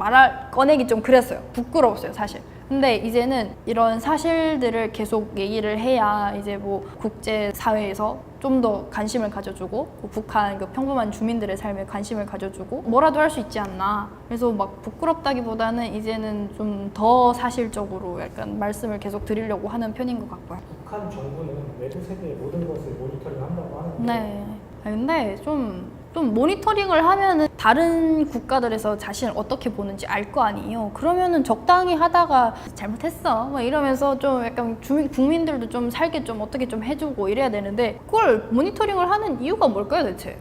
꺼내기 좀 그랬어요. 부끄러웠어요 사실. 근데 이제는 이런 사실들을 계속 얘기를 해야 이제 뭐 국제사회에서 좀 더 관심을 가져주고 북한 그 평범한 주민들의 삶에 관심을 가져주고 뭐라도 할 수 있지 않나. 그래서 막 부끄럽다기보다는 이제는 좀 더 사실적으로 약간 말씀을 계속 드리려고 하는 편인 것 같고요. 북한 정부는 외부 세계의 모든 것을 모니터링한다고 하는데 네. 근데 좀 모니터링을 하면은 다른 국가들에서 자신을 어떻게 보는지 알 거 아니에요. 그러면은 적당히 하다가 잘못했어 막 이러면서 좀 약간 국민들도 좀 살게 좀 어떻게 좀 해주고 이래야 되는데 그걸 모니터링을 하는 이유가 뭘까요 대체?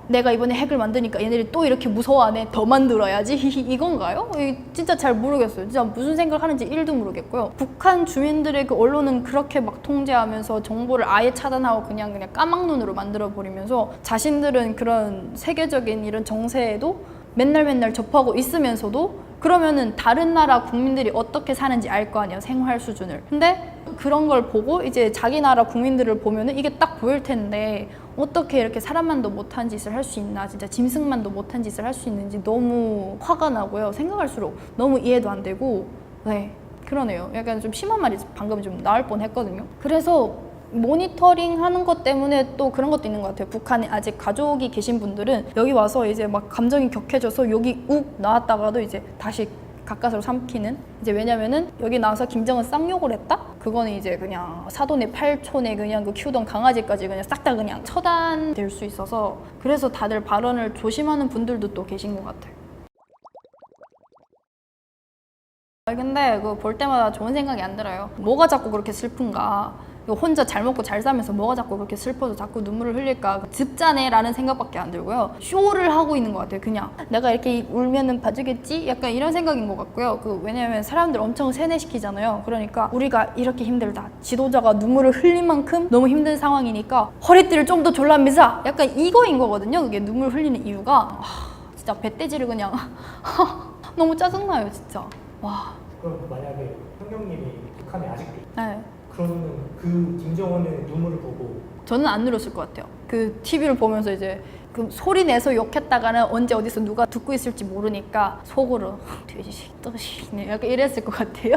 내가 이번에 핵을 만드니까 얘네들이 또 이렇게 무서워하네. 더 만들어야지. 이건가요? 진짜 잘 모르겠어요. 진짜 무슨 생각을 하는지 1도 모르겠고요. 북한 주민들의 그 언론은 그렇게 막 통제하면서 정보를 아예 차단하고 그냥 까막눈으로 만들어버리면서 자신들은 그런 세계적인 이런 정세에도 맨날 접하고 있으면서도 그러면은 다른 나라 국민들이 어떻게 사는지 알 거 아니에요. 생활 수준을. 근데 그런 걸 보고 이제 자기 나라 국민들을 보면은 이게 딱 보일 텐데 어떻게 이렇게 사람만도 못한 짓을 할 수 있나, 진짜 짐승만도 못한 짓을 할 수 있는지 너무 화가 나고요. 생각할수록 너무 이해도 안 되고. 네, 그러네요. 약간 좀 심한 말이 방금 좀 나올 뻔했거든요. 그래서 모니터링 하는 것 때문에 또 그런 것도 있는 것 같아요. 북한에 아직 가족이 계신 분들은 여기 와서 이제 막 감정이 격해져서 여기 욱 나왔다가도 이제 다시 가까스로 삼키는. 이제 왜냐면은 여기 나와서 김정은 쌍욕을 했다? 그거는 이제 그냥 사돈의 8촌에 그냥 그 키우던 강아지까지 그냥 싹 다 그냥 처단될 수 있어서 그래서 다들 발언을 조심하는 분들도 또 계신 것 같아요. 근데 그거 볼 때마다 좋은 생각이 안 들어요. 뭐가 자꾸 그렇게 슬픈가? 혼자 잘 먹고 잘 살면서 뭐가 자꾸 그렇게 슬퍼서 자꾸 눈물을 흘릴까 즙자네라는 생각밖에 안 들고요. 쇼를 하고 있는 것 같아요. 그냥 내가 이렇게 울면은 봐주겠지? 약간 이런 생각인 것 같고요. 왜냐면 사람들 엄청 세뇌시키잖아요. 그러니까 우리가 이렇게 힘들다. 지도자가 눈물을 흘린 만큼 너무 힘든 상황이니까 허리띠를 좀 더 졸라매자. 약간 이거인 거거든요. 그게 눈물 흘리는 이유가 진짜 배떼지를 그냥 너무 짜증나요, 진짜. 와. 그럼 만약에 형경님이 북한에 아직도 있다. 네. 그러면 그 김정은의 눈물을 보고 저는 안 늘었을 것 같아요. 그 TV를 보면서 이제 그 소리 내서 욕했다가는 언제 어디서 누가 듣고 있을지 모르니까 속으로 돼지 뜻이네 약간 이랬을 것 같아요.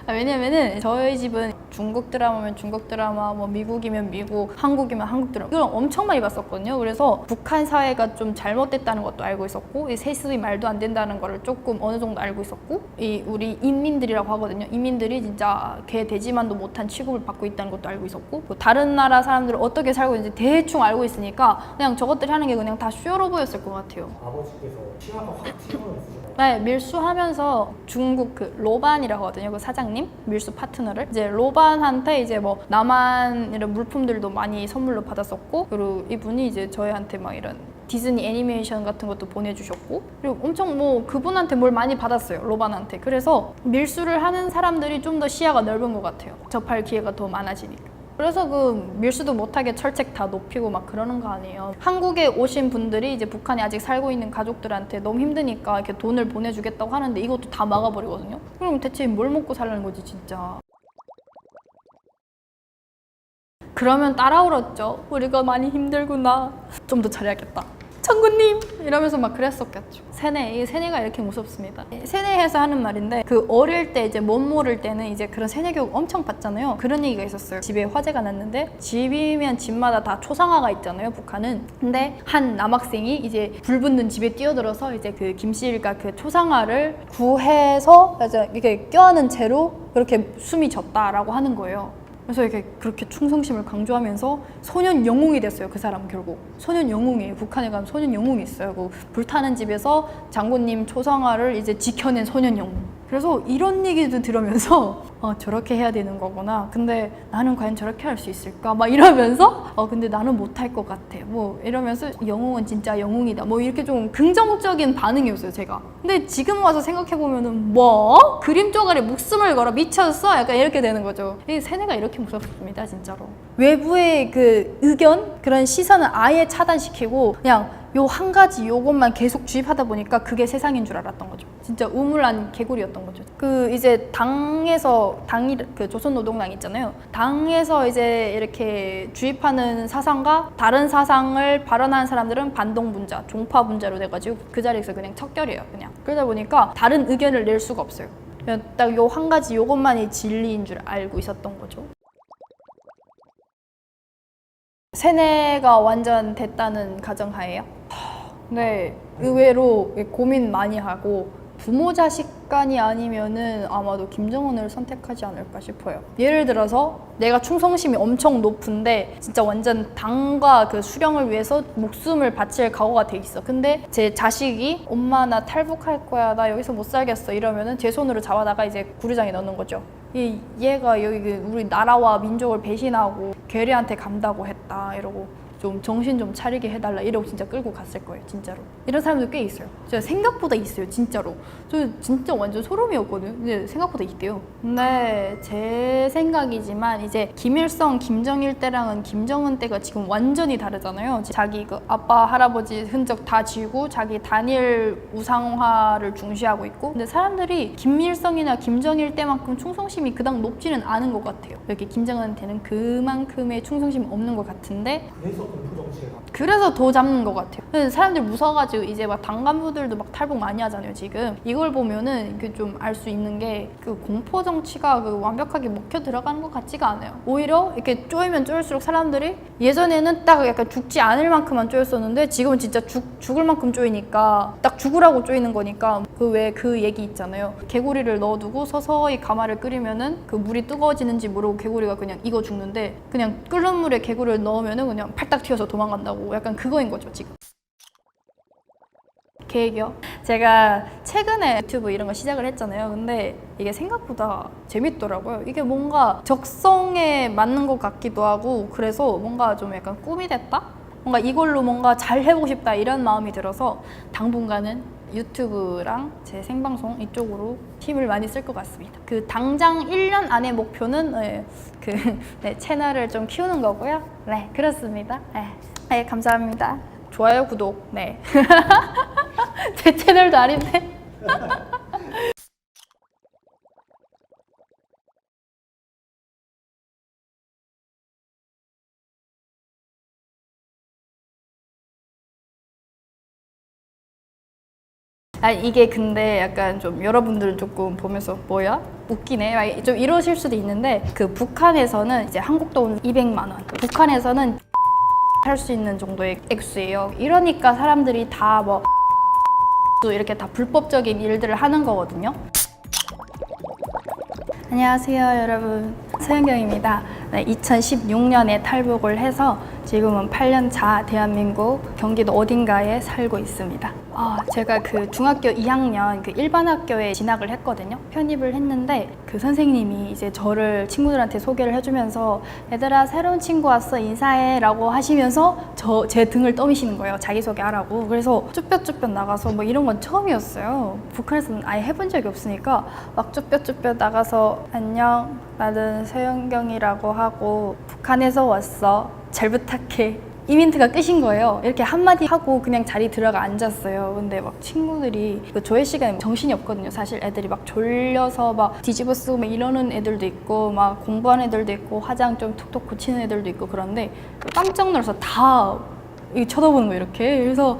왜냐면은 저희 집은 중국 드라마면 중국 드라마, 뭐 미국이면 미국, 한국이면 한국 드라마 이걸 엄청 많이 봤었거든요. 그래서 북한 사회가 좀 잘못됐다는 것도 알고 있었고 이 세습이 말도 안 된다는 거를 조금 어느 정도 알고 있었고 이 우리 인민들이라고 하거든요. 인민들이 진짜 개 돼지만도 못한 취급을 받고 있다는 것도 알고 있었고 뭐 다른 나라 사람들은 어떻게 살고 있는지 대충 알고 있으니까 그냥 저것들이 하는 게 그냥 다 쇼로 보였을 것 같아요. 아버지께서 치아가 확 튀어나왔으셨나요? 네, 밀수하면서 중국 그 로반이라고 하거든요. 그 사장님 밀수 파트너를 이제 로반한테 이제 뭐 남한 이런 물품들도 많이 선물로 받았었고 그리고 이분이 이제 저희한테 막 이런 디즈니 애니메이션 같은 것도 보내주셨고 그리고 엄청 뭐 그분한테 뭘 많이 받았어요. 로반한테. 그래서 밀수를 하는 사람들이 좀 더 시야가 넓은 것 같아요. 접할 기회가 더 많아지니까. 그래서 그 밀수도 못하게 철책 다 높이고 막 그러는 거 아니에요. 한국에 오신 분들이 이제 북한에 아직 살고 있는 가족들한테 너무 힘드니까 이렇게 돈을 보내주겠다고 하는데 이것도 다 막아버리거든요. 그럼 대체 뭘 먹고 살라는 거지 진짜. 그러면 따라 울었죠. 우리가 많이 힘들구나. 좀 더 잘해야겠다. 장군님! 이러면서 막 그랬었겠죠. 이 세뇌가 이렇게 무섭습니다. 세뇌해서 하는 말인데 그 어릴 때 이제 못 모를 때는 이제 그런 세뇌 교육 엄청 받잖아요. 그런 얘기가 있었어요. 집에 화재가 났는데 집이면 집마다 다 초상화가 있잖아요, 북한은. 근데 한 남학생이 이제 불 붙는 집에 뛰어들어서 이제 그 김씨일가 그 초상화를 구해서 이렇게 껴안은 채로 그렇게 숨이 졌다라고 하는 거예요. 그래서 이렇게 그렇게 충성심을 강조하면서 소년 영웅이 됐어요. 그 사람 결국 소년 영웅이에요. 북한에 가면 소년 영웅이 있어요. 그 불타는 집에서 장군님 초상화를 이제 지켜낸 소년 영웅. 그래서 이런 얘기도 들으면서 저렇게 해야 되는 거구나. 근데 나는 과연 저렇게 할 수 있을까? 막 이러면서 근데 나는 못할 것 같아. 뭐 이러면서 영웅은 진짜 영웅이다. 뭐 이렇게 좀 긍정적인 반응이었어요, 제가. 근데 지금 와서 생각해보면은 뭐? 그림 쪼가리 목숨을 걸어 미쳤어? 약간 이렇게 되는 거죠. 이 세뇌가 이렇게 무섭습니다, 진짜로. 외부의 그 의견? 그런 시선을 아예 차단시키고 그냥 요 한 가지 요것만 계속 주입하다 보니까 그게 세상인 줄 알았던 거죠. 진짜 우물안 개구리였던 거죠. 그 이제 그 조선노동당 있잖아요. 당에서 이제 이렇게 주입하는 사상과 다른 사상을 발언하는 사람들은 반동분자, 종파분자로 돼가지고 그 자리에서 그냥 척결이에요, 그냥. 그러다 보니까 다른 의견을 낼 수가 없어요. 그냥 딱 요 한 가지 요것만이 진리인 줄 알고 있었던 거죠. 세뇌가 완전 됐다는 가정하에요. 네, 의외로 고민 많이 하고 부모 자식 간이 아니면은 아마도 김정은을 선택하지 않을까 싶어요. 예를 들어서 내가 충성심이 엄청 높은데 진짜 완전 당과 그 수령을 위해서 목숨을 바칠 각오가 돼 있어. 근데 제 자식이 엄마 나 탈북할 거야, 나 여기서 못 살겠어 이러면은 제 손으로 잡아다가 이제 구류장에 넣는 거죠. 얘가 여기 우리 나라와 민족을 배신하고 괴뢰한테 간다고 했다 이러고 좀 정신 좀 차리게 해달라 이러고 진짜 끌고 갔을 거예요, 진짜로. 이런 사람들 꽤 있어요. 진짜 생각보다 있어요, 진짜로. 저 진짜 완전 소름이었거든요. 근데 생각보다 있대요. 근데 제 생각이지만 이제 김일성, 김정일 때랑은 김정은 때가 지금 완전히 다르잖아요. 자기 그 아빠, 할아버지 흔적 다 지우고 자기 단일 우상화를 중시하고 있고. 근데 사람들이 김일성이나 김정일 때만큼 충성심이 그닥 높지는 않은 것 같아요. 이렇게 김정은한테는 그만큼의 충성심이 없는 것 같은데 그래서 더 잡는 것 같아요. 근데 사람들 무서워가지고 이제 막 당 간부들도 막 탈북 많이 하잖아요, 지금. 이걸 보면은 좀 알 수 있는 게 그 공포 정치가 그 완벽하게 먹혀 들어가는 것 같지가 않아요. 오히려 이렇게 쪼이면 쪼일수록 사람들이 예전에는 딱 약간 죽지 않을 만큼만 쪼였었는데 지금은 진짜 죽을 만큼 쪼이니까 딱 죽으라고 쪼이는 거니까 그 얘기 있잖아요. 개구리를 넣어두고 서서히 가마를 끓이면은 그 물이 뜨거워지는지 모르고 개구리가 그냥 익어 죽는데 그냥 끓는 물에 개구리를 넣으면은 그냥 팔딱 튀어서 도망간다고. 약간 그거인 거죠, 지금. 계획이요? 제가 최근에 유튜브 이런 거 시작을 했잖아요. 근데 이게 생각보다 재밌더라고요. 이게 뭔가 적성에 맞는 것 같기도 하고 그래서 뭔가 좀 약간 꿈이 됐다? 뭔가 이걸로 뭔가 잘 해보고 싶다 이런 마음이 들어서 당분간은 유튜브랑 제 생방송 이쪽으로 힘을 많이 쓸 것 같습니다. 그 당장 1년 안의 목표는 네, 채널을 좀 키우는 거고요. 네, 그렇습니다. 네, 감사합니다. 좋아요, 구독. 네. 제 채널도 아닌데. 이게 근데 약간 좀 여러분들은 조금 보면서 뭐야? 웃기네. 좀 이러실 수도 있는데 그 북한에서는 이제 한국 돈 200만 원. 북한에서는 살 수 있는 정도의 액수예요. 이러니까 사람들이 다 뭐 이렇게 다 불법적인 일들을 하는 거거든요. 안녕하세요, 여러분. 서현경입니다. 네, 2016년에 탈북을 해서 지금은 8년 차 대한민국 경기도 어딘가에 살고 있습니다. 제가 그 중학교 2학년 그 일반 학교에 진학을 했거든요. 편입을 했는데 그 선생님이 이제 저를 친구들한테 소개를 해주면서 얘들아 새로운 친구 왔어 인사해 라고 하시면서 제 등을 떠미시는 거예요. 자기소개하라고. 그래서 쭈뼛쭈뼛 나가서 뭐 이런 건 처음이었어요. 북한에서는 아예 해본 적이 없으니까 막 쭈뼛쭈뼛 나가서 안녕 나는 서현경이라고 하고 북한에서 왔어 잘 부탁해 이 멘트가 끝인 거예요. 이렇게 한마디 하고 그냥 자리 들어가 앉았어요. 근데 막 친구들이 그 조회 시간에 정신이 없거든요. 사실 애들이 막 졸려서 막 뒤집어 쓰고 막 이러는 애들도 있고 막 공부하는 애들도 있고 화장 좀 톡톡 고치는 애들도 있고 그런데 깜짝 놀라서 다 쳐다보는 거예요. 이렇게. 그래서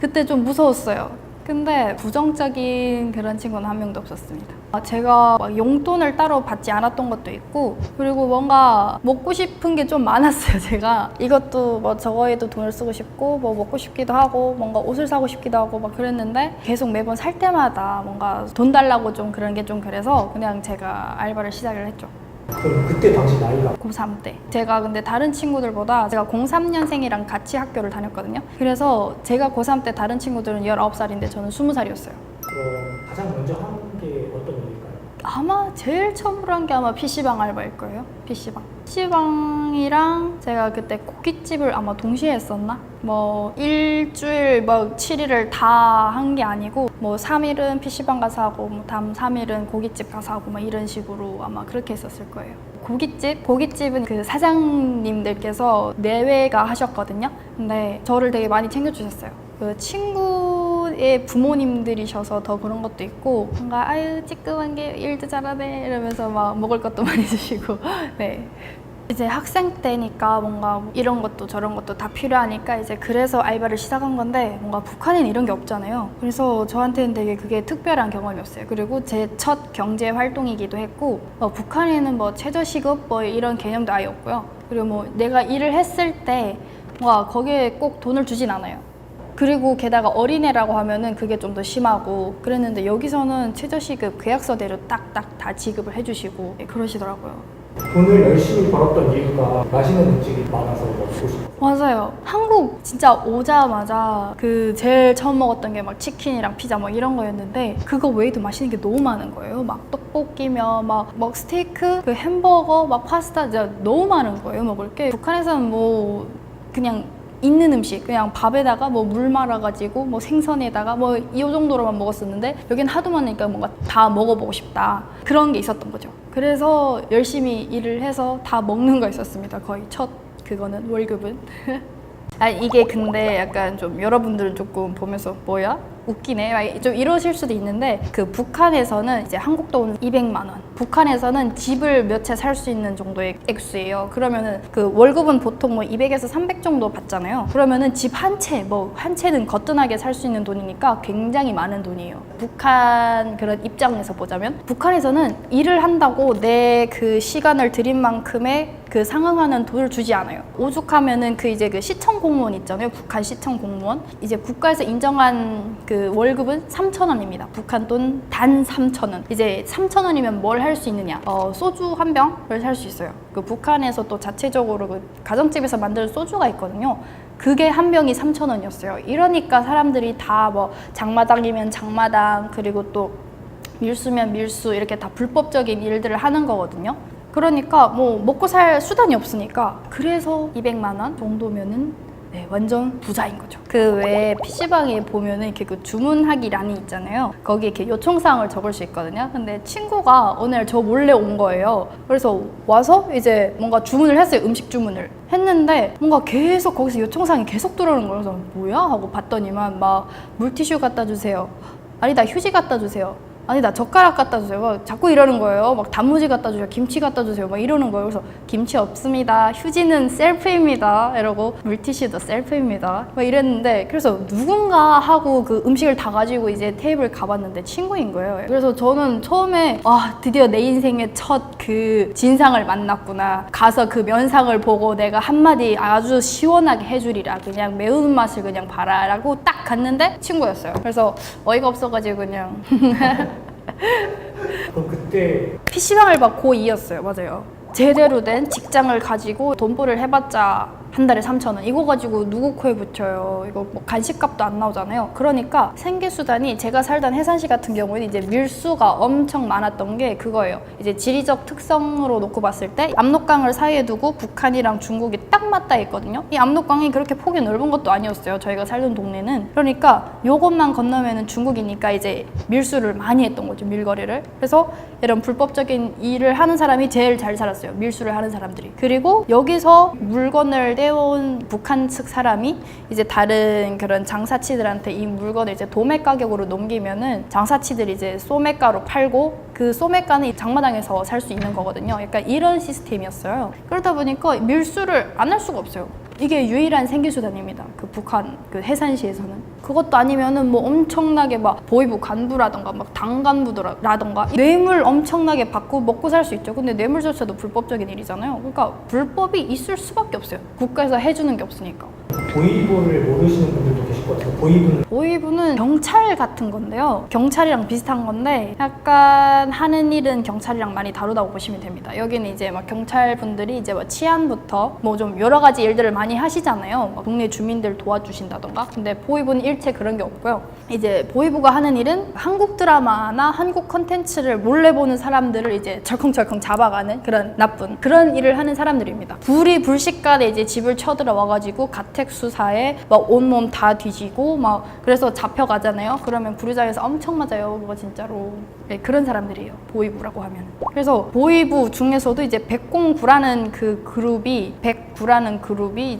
그때 좀 무서웠어요. 근데 부정적인 그런 친구는 한 명도 없었습니다. 제가 막 용돈을 따로 받지 않았던 것도 있고 그리고 뭔가 먹고 싶은 게 좀 많았어요. 제가 이것도 뭐 저거에도 돈을 쓰고 싶고 뭐 먹고 싶기도 하고 뭔가 옷을 사고 싶기도 하고 막 그랬는데 계속 매번 살 때마다 뭔가 돈 달라고 좀 그런 게 좀 그래서 그냥 제가 알바를 시작을 했죠. 그럼 그때 당시 나이가 고3 때. 제가 근데 다른 친구들보다 제가 03년생이랑 같이 학교를 다녔거든요. 그래서 제가 고3 때 다른 친구들은 19살인데 저는 20살이었어요. 그럼 가장 먼저 한 게 어떤 일일까요? 아마 제일 처음으로 한 게 아마 PC방 알바일 거예요. PC방이랑 제가 그때 고깃집을 아마 동시에 했었나? 뭐 일주일 뭐 7일을 다 한 게 아니고 뭐 3일은 PC방 가서 하고 뭐 다음 3일은 고깃집 가서 하고 막 이런 식으로 아마 그렇게 했었을 거예요. 고깃집은 그 사장님들께서 내외가 하셨거든요. 근데 저를 되게 많이 챙겨주셨어요. 그 친구의 부모님들이셔서 더 그런 것도 있고 뭔가 아유 찌끄만 게 일도 잘하네 이러면서 막 먹을 것도 많이 주시고 네. 이제 학생 때니까 뭔가 이런 것도 저런 것도 다 필요하니까 이제 그래서 알바를 시작한 건데 뭔가 북한에는 이런 게 없잖아요. 그래서 저한테는 되게 그게 특별한 경험이었어요. 그리고 제 첫 경제 활동이기도 했고 북한에는 뭐 최저시급 뭐 이런 개념도 아예 없고요. 그리고 뭐 내가 일을 했을 때 와 거기에 꼭 돈을 주진 않아요. 그리고 게다가 어린애라고 하면은 그게 좀 더 심하고 그랬는데 여기서는 최저시급 계약서대로 딱딱 다 지급을 해주시고 그러시더라고요. 돈을 열심히 벌었던 이유가 맛있는 음식이 많아서 먹고 싶어요. 맞아요. 한국 진짜 오자마자 그 제일 처음 먹었던 게 막 치킨이랑 피자 뭐 이런 거였는데 그거 외에도 맛있는 게 너무 많은 거예요. 막 떡볶이며 막 스테이크, 그 햄버거, 막 파스타 진짜 너무 많은 거예요. 먹을 게. 북한에서는 뭐 그냥 있는 음식 그냥 밥에다가 뭐 물 말아가지고 뭐 생선에다가 뭐 이 정도로만 먹었었는데 여긴 하도 많으니까 뭔가 다 먹어보고 싶다 그런 게 있었던 거죠. 그래서 열심히 일을 해서 다 먹는 거였었습니다. 거의 첫 그거는 월급은. 이게 근데 약간 좀 여러분들은 조금 보면서 뭐야? 웃기네. 좀 이러실 수도 있는데 그 북한에서는 이제 한국 돈 200만 원. 북한에서는 집을 몇 채 살 수 있는 정도의 액수예요. 그러면은 그 월급은 보통 뭐 200에서 300 정도 받잖아요. 그러면은 집 한 채, 뭐 한 채는 거뜬하게 살 수 있는 돈이니까 굉장히 많은 돈이에요. 북한 그런 입장에서 보자면 북한에서는 일을 한다고 내 그 시간을 들인 만큼의 그 상응하는 돈을 주지 않아요. 오죽하면은 그 이제 그 시청 공무원 있잖아요. 북한 시청 공무원. 이제 국가에서 인정한 그 월급은 3,000원입니다. 북한 돈 단 3,000원. 이제 3,000원이면 뭘 할 수 있느냐? 소주 한 병을 살 수 있어요. 그 북한에서 또 자체적으로 그 가정집에서 만드는 소주가 있거든요. 그게 한 병이 3,000원이었어요. 이러니까 사람들이 다 뭐 장마당이면 장마당, 그리고 또 밀수면 밀수, 이렇게 다 불법적인 일들을 하는 거거든요. 그러니까 뭐 먹고 살 수단이 없으니까, 그래서 200만 원 정도면은 네, 완전 부자인 거죠. 그 외에 PC방에 보면은 이렇게 그 주문하기 란이 있잖아요. 거기에 이렇게 요청사항을 적을 수 있거든요. 근데 친구가 오늘 저 몰래 온 거예요. 그래서 와서 이제 뭔가 주문을 했어요. 음식 주문을 했는데 뭔가 계속 거기서 요청사항이 계속 들어오는 거예요. 그래서 뭐야? 하고 봤더니만 막 물티슈 갖다 주세요. 아니다, 휴지 갖다 주세요. 아니 나 젓가락 갖다 주세요. 막 자꾸 이러는 거예요. 막 단무지 갖다 주세요. 김치 갖다 주세요. 막 이러는 거예요. 그래서 김치 없습니다. 휴지는 셀프입니다. 이러고 물티슈도 셀프입니다. 막 이랬는데, 그래서 누군가 하고 그 음식을 다 가지고 이제 테이블 가봤는데 친구인 거예요. 그래서 저는 처음에 드디어 내 인생의 첫 그 진상을 만났구나. 가서 그 면상을 보고 내가 한마디 아주 시원하게 해주리라. 그냥 매운맛을 그냥 봐라. 라고 딱 갔는데 친구였어요. 그래서 어이가 없어가지고 그냥 그럼 그때 PC방을 막 고2였어요. 맞아요. 제대로 된 직장을 가지고 돈벌이를 해봤자 한 달에 3,000원. 이거 가지고 누구 코에 붙여요. 이거 뭐 간식값도 안 나오잖아요. 그러니까 생계수단이, 제가 살던 해산시 같은 경우에는 이제 밀수가 엄청 많았던 게 그거예요. 이제 지리적 특성으로 놓고 봤을 때 압록강을 사이에 두고 북한이랑 중국이 딱 맞닿아 있거든요. 이 압록강이 그렇게 폭이 넓은 것도 아니었어요. 저희가 살던 동네는. 그러니까 요것만 건너면은 중국이니까 이제 밀수를 많이 했던 거죠. 밀거래를. 그래서 이런 불법적인 일을 하는 사람이 제일 잘 살았어요. 밀수를 하는 사람들이. 그리고 여기서 물건을 떼온 북한 측 사람이 이제 다른 그런 장사치들한테 이 물건을 이제 도매 가격으로 넘기면은 장사치들이 이제 소매가로 팔고, 그 소매가는 이 장마당에서 살 수 있는 거거든요. 약간 이런 시스템이었어요. 그러다 보니까 밀수를 안 할 수가 없어요. 이게 유일한 생계수단입니다. 그 북한 그 해산시에서는. 그것도 아니면은 뭐 엄청나게 막 보위부 간부라던가 막 당 간부라던가 뇌물 엄청나게 받고 먹고 살 수 있죠. 근데 뇌물조차도 불법적인 일이잖아요. 그러니까 불법이 있을 수밖에 없어요. 국가에서 해주는 게 없으니까. 보이부를 모르시는 분들도 계실 것 같아요. 보이부는 보위부는 경찰 같은 건데요. 경찰이랑 비슷한 건데 약간 하는 일은 경찰이랑 많이 다르다고 보시면 됩니다. 여기는 이제 막 경찰분들이 이제 뭐 치안부터 뭐 좀 여러 가지 일들을 많이 하시잖아요. 막 동네 주민들 도와주신다던가. 근데 보위부는 일체 그런 게 없고요. 이제 보위부가 하는 일은 한국 드라마나 한국 컨텐츠를 몰래 보는 사람들을 이제 철컹철컹 잡아가는 그런 나쁜 그런 일을 하는 사람들입니다. 불이 불식간에 이제 집을 쳐들어와가지고 가택 수사에 막 온몸 다 뒤지고 막 그래서 잡혀가잖아요. 그러면 부류장에서 엄청 맞아요. 그거 진짜로. 네, 그런 사람들이에요. 보위부라고 하면. 그래서 보위부 중에서도 이제 백공구라는 그 그룹이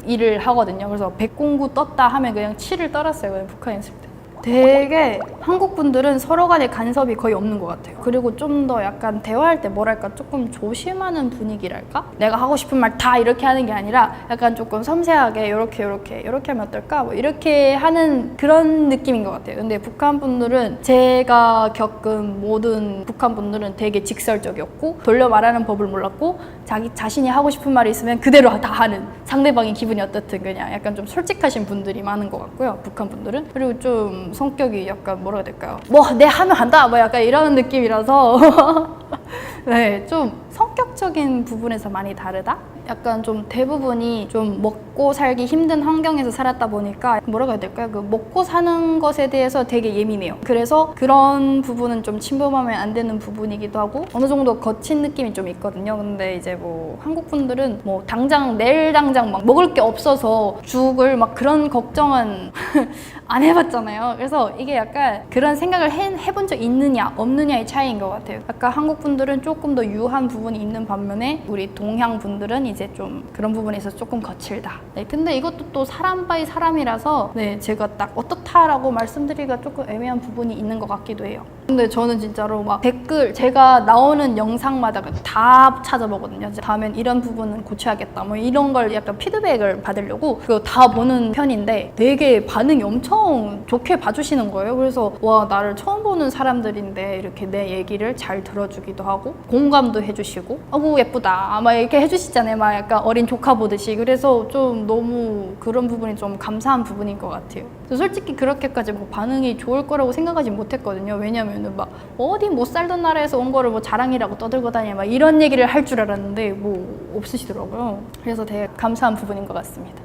일을 하거든요. 그래서 백공구 떴다 하면 그냥 치를 떨었어요. 그냥 북한에 있을 때. 되게 한국 분들은 서로 간의 간섭이 거의 없는 것 같아요. 그리고 좀 더 약간 대화할 때 뭐랄까 조금 조심하는 분위기랄까? 내가 하고 싶은 말 다 이렇게 하는 게 아니라 약간 조금 섬세하게 이렇게 하면 어떨까? 뭐 이렇게 하는 그런 느낌인 것 같아요. 근데 북한 분들은 제가 겪은 모든 북한 분들은 되게 직설적이었고 돌려 말하는 법을 몰랐고 자기 자신이 하고 싶은 말이 있으면 그대로 다 하는, 상대방이 기분이 어떻든 그냥 약간 좀 솔직하신 분들이 많은 것 같고요. 북한 분들은. 그리고 좀 성격이 약간 뭐라 해야 될까요? 뭐 내 하면 한다 뭐 약간 이런 느낌이라서 네, 좀 성격적인 부분에서 많이 다르다? 약간 좀 대부분이 좀 먹고 살기 힘든 환경에서 살았다 보니까 뭐라고 해야 될까요? 그 먹고 사는 것에 대해서 되게 예민해요. 그래서 그런 부분은 좀 침범하면 안 되는 부분이기도 하고 어느 정도 거친 느낌이 좀 있거든요. 근데 이제 뭐 한국 분들은 뭐 내일 당장 막 먹을 게 없어서 죽을 막 그런 걱정은 안 해봤잖아요. 그래서 이게 약간 그런 생각을 해본 적 있느냐 없느냐의 차이인 것 같아요. 약간 한국 분들은 조금 더 유한 부분이 있는 반면에 우리 동양 분들은 이제 좀 그런 부분에 있어서 조금 거칠다. 네, 근데 이것도 또 사람 바이 사람이라서 네, 제가 딱 어떻다라고 말씀드리기가 조금 애매한 부분이 있는 것 같기도 해요. 근데 저는 진짜로 막 댓글 제가 나오는 영상마다 다 찾아보거든요. 다음엔 이런 부분은 고쳐야겠다. 뭐 이런 걸 약간 피드백을 받으려고 그거 다 보는 편인데 되게 반응이 엄청 좋게 봐주시는 거예요. 그래서 와, 나를 처음 보는 사람들인데 이렇게 내 얘기를 잘 들어주기도 하고 공감도 해주시고 아구 예쁘다 막 이렇게 해주시잖아요. 막 약간 어린 조카 보듯이. 그래서 좀 너무 그런 부분이 좀 감사한 부분인 것 같아요. 솔직히 그렇게까지 뭐 반응이 좋을 거라고 생각하지 못했거든요. 왜냐면은 막 어디 못 살던 나라에서 온 거를 뭐 자랑이라고 떠들고 다니냐 막 이런 얘기를 할 줄 알았는데 뭐 없으시더라고요. 그래서 되게 감사한 부분인 것 같습니다.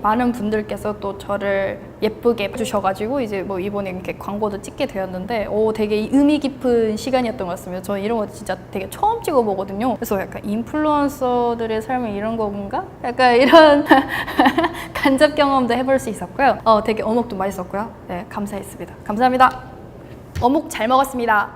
많은 분들께서 또 저를 예쁘게 봐주셔가지고 이제 뭐 이번에 이렇게 광고도 찍게 되었는데 되게 의미 깊은 시간이었던 것 같습니다. 저는 이런 거 진짜 되게 처음 찍어보거든요. 그래서 약간 인플루언서들의 삶은 이런 건가? 약간 이런 간접 경험도 해볼 수 있었고요. 되게 어묵도 맛있었고요. 네, 감사했습니다. 감사합니다. 어묵 잘 먹었습니다.